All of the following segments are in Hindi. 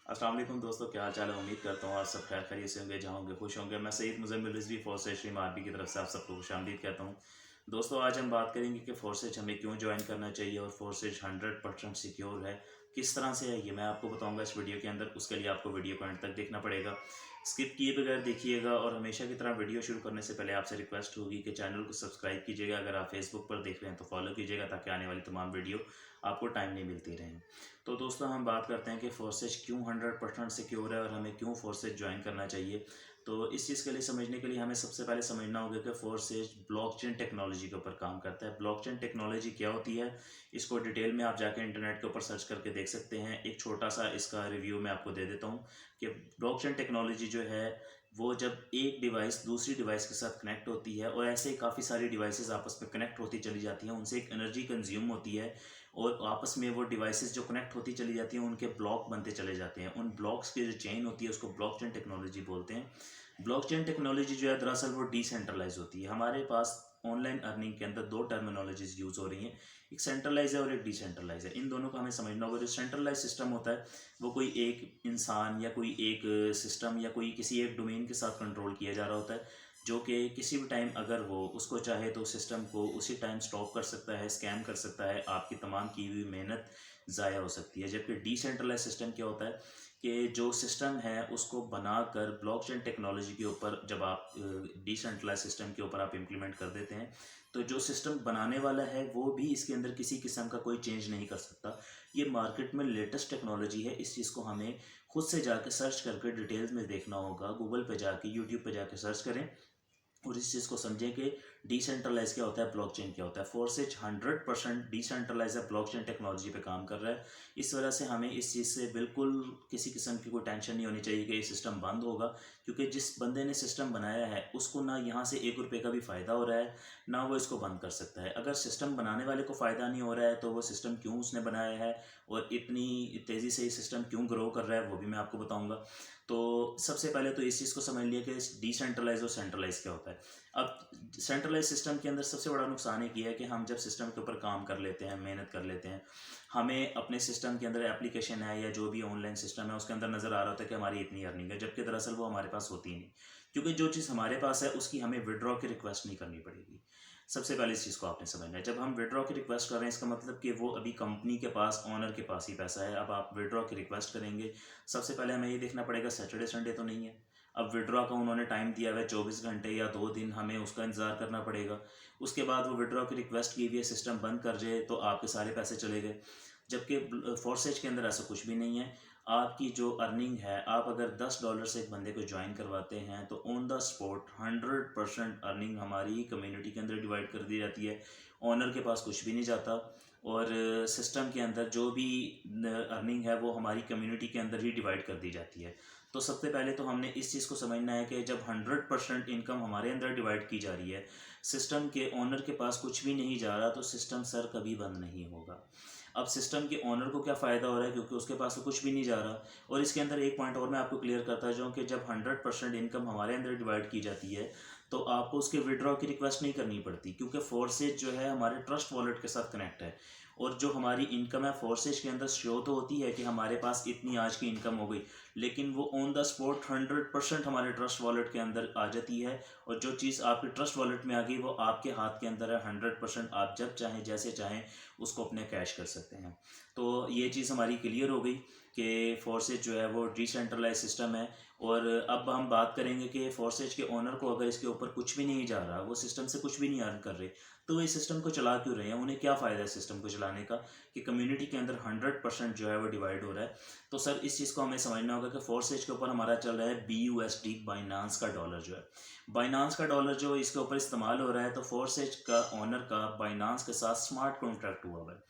अस्सलाम वालेकुम दोस्तों, क्या हाल चाल है। उम्मीद करता हूँ आप सब खैर खैरियत से होंगे, जहाँ होंगे खुश होंगे। मैं Saeed Muzammil Rizvi forces stream RB की तरफ से आप सबको खुशामदीद कहता हूँ। दोस्तों, आज हम बात करेंगे कि फोर्सेज हमें क्यों ज्वाइन करना चाहिए और फोर्सेज 100% सिक्योर है, किस तरह से है, ये मैं आपको बताऊंगा इस वीडियो के अंदर। उसके लिए आपको वीडियो को एंड तक देखना पड़ेगा, स्किप किए बगैर देखिएगा। और हमेशा की तरह वीडियो शुरू करने से पहले आपसे रिक्वेस्ट होगी कि चैनल को सब्सक्राइब कीजिएगा। अगर आप फेसबुक पर देख रहे हैं तो फॉलो कीजिएगा, ताकि आने वाली तमाम वीडियो आपको टाइम नहीं मिलती रहें। तो दोस्तों, हम बात करते हैं कि फोर्सेज क्यों 100% सिक्योर है और हमें क्यों फोर्सेज ज्वाइन करना चाहिए। तो इस चीज़ के लिए समझने के लिए हमें सबसे पहले समझना होगा कि फोर्सेज ब्लॉकचेन टेक्नोलॉजी के ऊपर काम करता है। ब्लॉकचेन टेक्नोलॉजी क्या होती है, इसको डिटेल में आप जाकर इंटरनेट के ऊपर सर्च करके देख सकते हैं। एक छोटा सा इसका रिव्यू मैं आपको दे देता हूँ कि ब्लॉकचेन टेक्नोलॉजी जो है वो जब एक डिवाइस दूसरी डिवाइस के साथ कनेक्ट होती है, और ऐसे ही काफ़ी सारी डिवाइसेस आपस में कनेक्ट होती चली जाती हैं, उनसे एक एनर्जी कंज्यूम होती है, और आपस में वो डिवाइसेस जो कनेक्ट होती चली जाती हैं उनके ब्लॉक बनते चले जाते हैं। उन ब्लॉक्स की जो चेन होती है उसको ब्लॉकचेन टेक्नोलॉजी बोलते हैं। ब्लॉकचेन टेक्नोलॉजी जो है दरअसल वो डिसेंट्रलाइज होती है। हमारे पास ऑनलाइन अर्निंग के अंदर दो टर्मिनोलॉजीज यूज़ हो रही हैं, एक सेंट्रलाइज है और एक डिसेंट्रलाइज है। इन दोनों को हमें समझना होगा। जो सेंट्रलाइज सिस्टम होता है वो कोई एक इंसान या कोई एक सिस्टम या कोई किसी एक डोमेन के साथ कंट्रोल किया जा रहा होता है, जो कि किसी भी टाइम अगर वो उसको चाहे तो सिस्टम को उसी टाइम स्टॉप कर सकता है, स्कैम कर सकता है, आपकी तमाम की हुई मेहनत ज़ाया हो सकती है। जबकि डिसेंट्रलाइज सिस्टम क्या होता है कि जो सिस्टम है उसको बनाकर ब्लॉकचेन टेक्नोलॉजी के ऊपर जब आप डिसेंट्रलाइज सिस्टम के ऊपर आप इम्प्लीमेंट कर देते हैं, तो जो सिस्टम बनाने वाला है वो भी इसके अंदर किसी किस्म का कोई चेंज नहीं कर सकता। ये मार्केट में लेटेस्ट टेक्नोलॉजी है। इस चीज़ को हमें खुद से जाके सर्च करके डिटेल्स में देखना होगा। गूगल पे जाके, यूट्यूब पे जाके सर्च करें और इस चीज़ को समझें कि डिसेंट्रलाइज क्या होता है, ब्लॉकचेन क्या होता है। फोर्सेज 100% डिसेंट्रलाइज है, ब्लॉकचेन टेक्नोलॉजी पे काम कर रहा है। इस वजह से हमें इस चीज़ से बिल्कुल किसी किस्म की कोई टेंशन नहीं होनी चाहिए कि ये सिस्टम बंद होगा, क्योंकि जिस बंदे ने सिस्टम बनाया है उसको ना यहाँ से ₹1 का भी फ़ायदा हो रहा है, ना वो इसको बंद कर सकता है। अगर सिस्टम बनाने वाले को फ़ायदा नहीं हो रहा है तो वो सिस्टम क्यों उसने बनाया है और इतनी तेज़ी से ये सिस्टम क्यों ग्रो कर रहा है, वो भी मैं आपको बताऊँगा। तो सबसे पहले तो इस चीज़ को समझ लिया कि डिसेंट्रलाइज और सेंट्रलाइज क्या होता है। अब सेंट्रलाइज सिस्टम के अंदर सबसे बड़ा नुकसान एक ये है कि हम जब सिस्टम के ऊपर काम कर लेते हैं, मेहनत कर लेते हैं, हमें अपने सिस्टम के अंदर एप्लीकेशन है या जो भी ऑनलाइन सिस्टम है उसके अंदर नज़र आ रहा होता है कि हमारी इतनी अर्निंग है, जबकि दरअसल वो हमारे पास होती ही नहीं। क्योंकि जो चीज़ हमारे पास है उसकी हमें विड्रॉ की रिक्वेस्ट नहीं करनी पड़ेगी। सबसे पहले इस चीज़ को आपने समझना है। जब हम विड्रॉ की रिक्वेस्ट कर रहे हैं, इसका मतलब कि वो अभी कंपनी के पास, ऑनर के पास ही पैसा है। अब आप विड्रॉ की रिक्वेस्ट करेंगे, सबसे पहले हमें ये देखना पड़ेगा सैटरडे संडे तो नहीं है। अब विड्रॉ का उन्होंने टाइम दिया हुआ है 24 घंटे या 2 दिन, हमें उसका इंतज़ार करना पड़ेगा। उसके बाद वो विड्रॉ की रिक्वेस्ट की हुई है, सिस्टम बंद कर जाए तो आपके सारे पैसे चले गए। जबकि फोर्सेज के अंदर ऐसा कुछ भी नहीं है। आपकी जो अर्निंग है, आप अगर $10 से एक बंदे को ज्वाइन करवाते हैं तो ऑन द स्पॉट 100% अर्निंग हमारी ही कम्युनिटी के अंदर डिवाइड कर दी जाती है। ऑनर के पास कुछ भी नहीं जाता, और सिस्टम के अंदर जो भी अर्निंग है वो हमारी कम्युनिटी के अंदर ही डिवाइड कर दी जाती है। तो सबसे पहले तो हमने इस चीज़ को समझना है कि जब 100% इनकम हमारे अंदर डिवाइड की जा रही है, सिस्टम के ओनर के पास कुछ भी नहीं जा रहा, तो सिस्टम सर कभी बंद नहीं होगा। अब सिस्टम के ओनर को क्या फ़ायदा हो रहा है, क्योंकि उसके पास तो कुछ भी नहीं जा रहा। और इसके अंदर एक पॉइंट और मैं आपको क्लियर करता जाऊँ कि जब 100% इनकम हमारे अंदर डिवाइड की जाती है तो आपको उसके विड्रॉ की रिक्वेस्ट नहीं करनी पड़ती, क्योंकि फोर्सेज जो है हमारे ट्रस्ट वॉलेट के साथ कनेक्ट है। और जो हमारी इनकम है फोर्सेज के अंदर शो तो होती है कि हमारे पास इतनी आज की इनकम हो गई, लेकिन वो ऑन द स्पॉट 100% हमारे ट्रस्ट वॉलेट के अंदर आ जाती है। और जो चीज़ आपके ट्रस्ट वॉलेट में आ गई वो आपके हाथ के अंदर है। 100% आप जब चाहें जैसे चाहें उसको अपने कैश कर सकते हैं। तो ये चीज़ हमारी क्लियर हो गई कि फोर्सेज जो है वो डिसेंट्रलाइज सिस्टम है। और अब हम बात करेंगे कि फोर्सेज के ओनर को अगर इसके ऊपर कुछ भी नहीं जा रहा, वो सिस्टम से कुछ भी नहीं अर्न कर रहे, तो वो इस सिस्टम को चला क्यों रहे हैं, उन्हें क्या फ़ायदा है सिस्टम को चलाने का, कि कम्युनिटी के अंदर 100% जो है वो डिवाइड हो रहा है। तो सर इस चीज़ को हमें समझना होगा कि फोर्सेज के ऊपर हमारा चल रहा है BUSD, बाइनांस का डॉलर जो है। बाइनांस का डॉलर जो इसके ऊपर इस्तेमाल हो रहा है, तो फोर्सेज का ओनर का बाइनांस के साथ स्मार्ट कॉन्ट्रैक्ट हुआ है।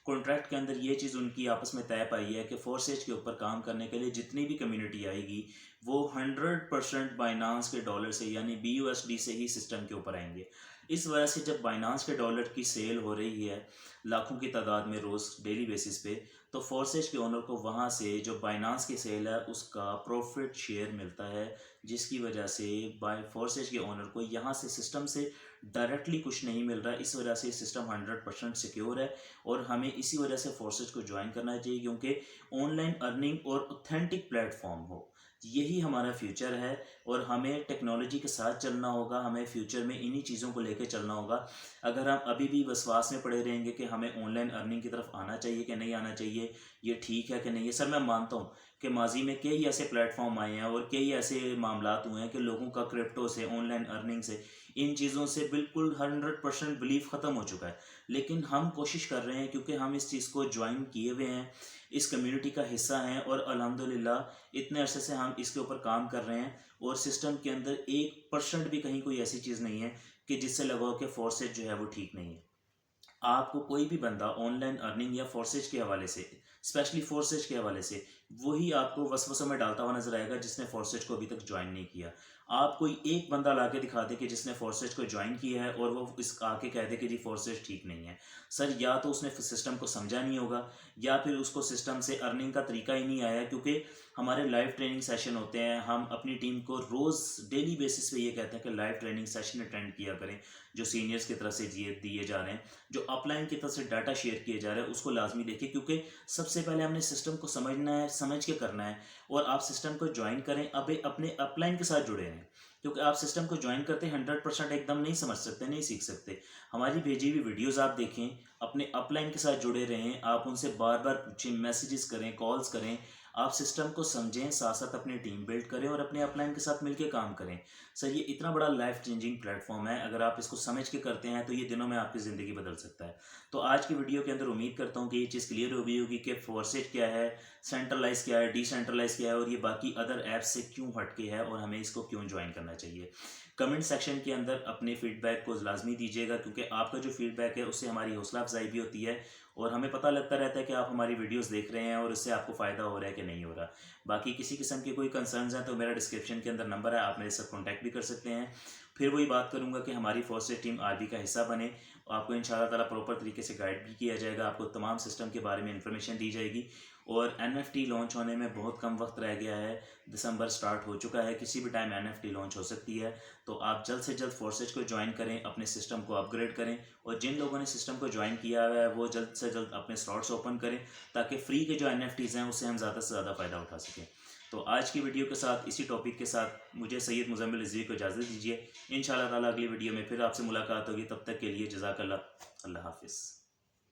कॉन्ट्रैक्ट के अंदर ये चीज़ उनकी आपस में तय पाई है कि फोर्सेज के ऊपर काम करने के लिए जितनी भी कम्युनिटी आएगी वो 100% बाइनांस के डॉलर से, यानी BUSD से ही सिस्टम के ऊपर आएंगे। इस वजह से जब बाइनांस के डॉलर की सेल हो रही है लाखों की तादाद में रोज़ डेली बेसिस पे, तो फोर्सेज के ओनर को वहाँ से जो बाइनांस की सेल है उसका प्रॉफिट शेयर मिलता है, जिसकी वजह से बाय फोर्सेज के ओनर को यहाँ से सिस्टम से डायरेक्टली कुछ नहीं मिल रहा। इस वजह से ये सिस्टम 100% सिक्योर है और हमें इसी वजह से फोर्सेज को ज्वाइन करना चाहिए, क्योंकि ऑनलाइन अर्निंग और ऑथेंटिक प्लेटफॉर्म हो, यही हमारा फ्यूचर है। और हमें टेक्नोलॉजी के साथ चलना होगा, हमें फ्यूचर में इन्हीं चीज़ों को लेकर चलना होगा। अगर हम अभी भी विश्वास में पड़े रहेंगे कि हमें ऑनलाइन अर्निंग की तरफ आना चाहिए कि नहीं आना चाहिए, ये ठीक है कि नहीं है, सर मैं मानता हूँ कि माजी में कई ऐसे प्लेटफॉर्म आए हैं और कई ऐसे मामलात हुए हैं कि लोगों का क्रिप्टो से, ऑनलाइन अर्निंग से, इन चीज़ों से बिल्कुल 100% बिलीव ख़त्म हो चुका है। लेकिन हम कोशिश कर रहे हैं, क्योंकि हम इस चीज़ को ज्वाइन किए हुए हैं, इस कम्युनिटी का हिस्सा हैं और अल्हम्दुलिल्लाह इतने अरसे से हम इसके ऊपर काम कर रहे हैं और सिस्टम के अंदर 1% भी कहीं कोई ऐसी चीज़ नहीं है कि जिससे लगा हो कि फोर्सेज जो है वो ठीक नहीं है। आपको कोई भी बंदा ऑनलाइन अर्निंग या फोर्सेज के हवाले से, स्पेशली फोर्सेज के हवाले से, वही आपको वसवसों में डालता हुआ नजर आएगा जिसने फोर्सेज को अभी तक ज्वाइन नहीं किया। आप कोई एक बंदा ला के दिखा दे कि जिसने फोर्सेज को ज्वाइन किया है और वो इस आके कह दे कि जी फोर्सेज ठीक नहीं है। सर या तो उसने सिस्टम को समझा नहीं होगा या फिर उसको सिस्टम से अर्निंग का तरीका ही नहीं आया, क्योंकि हमारे लाइव ट्रेनिंग सेशन होते हैं, हम अपनी टीम को रोज़ डेली बेसिस पे ये कहते हैं कि लाइव ट्रेनिंग सेशन अटेंड किया करें, जो सीनियर्स की तरफ से दिए जा रहे हैं, जो अपलाइन की तरफ से डाटा शेयर किए जा रहे हैं उसको लाजमी देखिए, क्योंकि सबसे पहले हमने सिस्टम को समझना है, समझ के करना है। और आप सिस्टम को ज्वाइन करें, अब अपने अपलाइन के साथ जुड़े रहें, क्योंकि आप सिस्टम को ज्वाइन करते 100% एकदम नहीं समझ सकते, नहीं सीख सकते। हमारी भेजी हुई वीडियोस आप देखें, अपने अपलाइन के साथ जुड़े रहें, आप उनसे बार बार पूछें, मैसेजेस करें, कॉल्स करें, आप सिस्टम को समझें, साथ साथ अपनी टीम बिल्ड करें और अपने अपलाइन के साथ मिलकर काम करें। सर ये इतना बड़ा लाइफ चेंजिंग प्लेटफॉर्म है, अगर आप इसको समझ के करते हैं तो ये दिनों में आपकी ज़िंदगी बदल सकता है। तो आज की वीडियो के अंदर उम्मीद करता हूँ कि ये चीज़ क्लियर हो गई होगी कि फोर्सेज क्या है, सेंट्रलाइज क्या है, डिसेंट्रलाइज क्या है और ये बाकी अदर ऐप्स से क्यों हटके है और हमें इसको क्यों ज्वाइन करना चाहिए। कमेंट सेक्शन के अंदर अपने फीडबैक को लाजमी दीजिएगा, क्योंकि आपका जो फीडबैक है उससे हमारी हौसला अफजाई भी होती है और हमें पता लगता रहता है कि आप हमारी वीडियोस देख रहे हैं और इससे आपको फ़ायदा हो रहा है कि नहीं हो रहा। बाकी किसी किस्म के कोई कंसर्न्स हैं तो मेरा डिस्क्रिप्शन के अंदर नंबर है, आप मेरे साथ कॉन्टैक्ट भी कर सकते हैं। फिर वही बात करूंगा कि हमारी फोर्सेज टीम आरबी का हिस्सा बने, आपको इंशाल्लाह ताला प्रॉपर तरीके से गाइड भी किया जाएगा, आपको तमाम सिस्टम के बारे में इंफॉर्मेशन दी जाएगी। और NFT लॉन्च होने में बहुत कम वक्त रह गया है, दिसंबर स्टार्ट हो चुका है, किसी भी टाइम NFT लॉन्च हो सकती है। तो आप जल्द से जल्द फोर्सेज को ज्वाइन करें, अपने सिस्टम को अपग्रेड करें और जिन लोगों ने सिस्टम को ज्वाइन किया हुआ है वो जल्द से जल्द अपने स्लॉट्स ओपन करें, ताकि फ्री के जो NFTs हैं उससे हम ज़्यादा से ज़्यादा फ़ायदा उठा सकें। तो आज की वीडियो के साथ, इसी टॉपिक के साथ मुझे सैयद मुज़म्मिल रिज़वी को इजाज़त दीजिए। इंशाअल्लाह ताला अगली वीडियो में फिर आपसे मुलाकात होगी, तब तक के लिए जज़ाकल्लाह, अल्लाह हाफ़िज़।